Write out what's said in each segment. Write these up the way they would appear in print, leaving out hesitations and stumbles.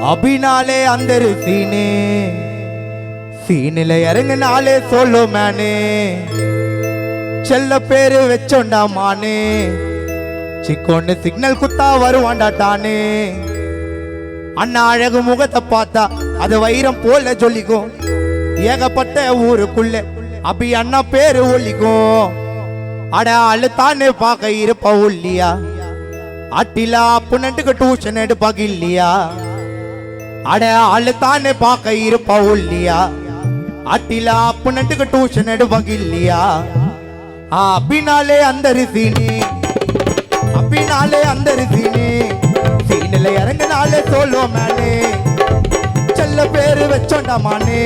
அபினாலே அந்த சீனே சீனில இறங்கினாலே சொல்லோ மேனே செல்ல பேரு வச்சோண்டா மானே சிக்கோன்னு சிக்னல் குத்தா வருவாண்டா டானே அண்ணா அழகு முகத்தை பார்த்தா அது வைரம் போல சொல்லிக்கும் ஏகப்பட்ட ஊருக்குள்ள அபி அண்ணா பேரு ஒல்லிக்கும் அட அழுத்தானே பார்க்க இருப்ப ஒல்லியா அட்டிலா புனட்டுக்கு டியூஷன் எடுப்பாக இல்லையா அட அழுத்தானே பார்க்க இருப்ப ஒல்லியா அட்டிலா புனட்டுக்கு டியூஷன் எடுப்பாக இல்லையா அபினாலே அந்த சீனே அபினாலே அந்த சீனே சீனில இறங்கினாலே சொல்லோ மேனே செல்ல பேரு வச்சோண்டா மானே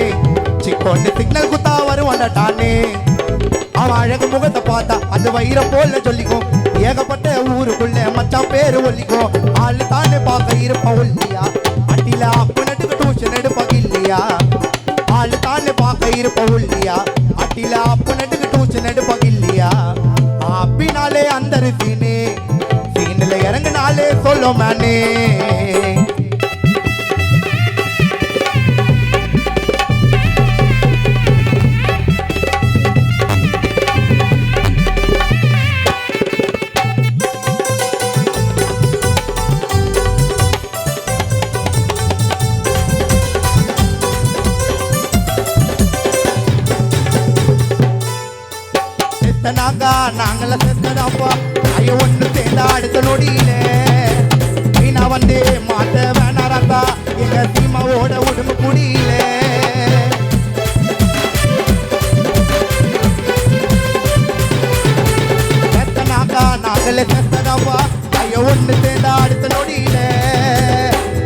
சிக்கோண்டு சிக்னல் குத்தா வருவாண்டா டானே அவன் அழகு முகத்தை பார்த்தா அது வைரம் போல சொல்லிக்கும் ஏகப்பட்ட ஊருக்குள்ள மச்சான் பேரு ஒல்லிக்கும் ஆளு தானே பார்க்க இருப்ப ஒல்லியா அட்டில அப்புனட்டுக்கு டியூஷன் எடுப்பாங்க இல்லையா ஆளு தானே பார்க்க இருப்ப ஒல்லியா அட்டில அப்புனட்டுக்கு டியூஷன் எடுப்பாங்க இல்லையா அப்பினாலே அந்த சீனே சீனில இறங்கினாலே சொல்லோ மேனே நாங்கள செத்ததாப்பா ஐயோ ஒண்ணு சேர்ந்தா அடுத்த நொடியில மீனா வந்து மாட்ட வேணாராக்கா எங்க சீமாவோட உடம்பு குடியில செத்தனாக்கா நாங்கள செத்ததாப்பா ஐயோ ஒண்ணு சேர்ந்தா அடுத்த நொடியில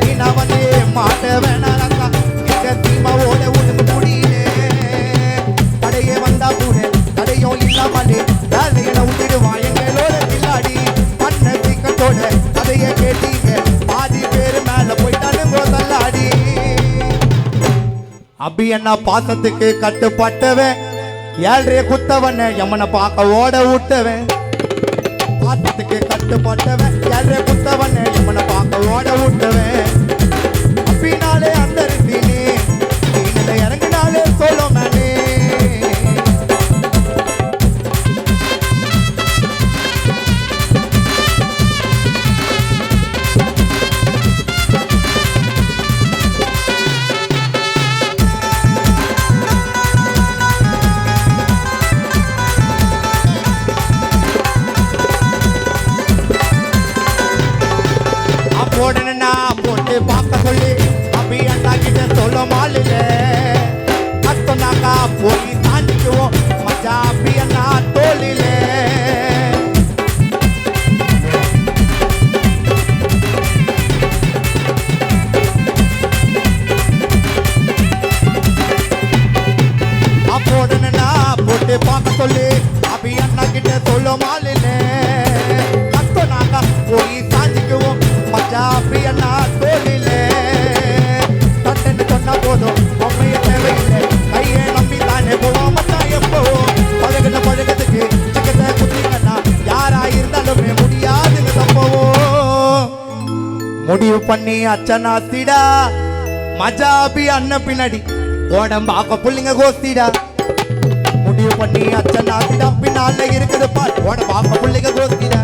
மீனா வந்து மாட்ட வேணாராக்கா எங்க சீமாவோட உடம்பு குடியில கடையே வந்தா கூட கடையும் இல்லாமலே வேலையில விட்டுடுவா எங்களோட கில்லாடி பண்ண சீக்கத்தோட கதைய கேட்டீங்க பாதி பேரு மேல போயிட்டானுங்கோ தள்ளாடி அபி அண்ணா பாசத்துக்கு கட்டுப்பட்டவன் ஏழ்றைய குத்தவன எம்மனை பார்க்க ஓட விட்டவன் பாசத்துக்கு கட்டுப்பட்டவன் ஏழ்றைய குத்தவன எம்மனை பார்க்க ஓட விட்டவன் அப்பினாலே அந்த சீனே சீனில இறங்கினாலே சொல்லோ மேனே போட்டு பார்க்க சொல்லி அபி அண்ணா கிட்ட சொல்ல மாலில கத்தனாக்கா போய் தாண்டிக்குவோம் மச்சா அபி அண்ணா தோலில அப்போடனா போட்டு பார்க்க சொல்லி அபி அண்ணா கிட்ட சொல்ல மாலில கத்தனாக்கா போய் தாண்டிக்குவோம் மச்சா அபி அண்ணா தோலிலே தட்டன்னு சொன்னா போதும் பொம்மைய தேவையில்லை கையை நம்பி தானே போவோம் மச்சா எப்போ பழகுன பழகத்துக்கு சிக்கத்தை குத்திங்கன்னா யாரா இருந்தாலுமே முடியாதுங்க தப்பவும் முடிவு பண்ணி அச்சனாத்திடா மஜா அபி அண்ணன் பின்னாடி உடம்பாக்க புள்ளிங்க கோஸ்திடா முடிவு பண்ணி அச்சனாத்திடா பின்னால இருக்குது பால் உடம்பாக்க புள்ளிங்க கோஸ்திடா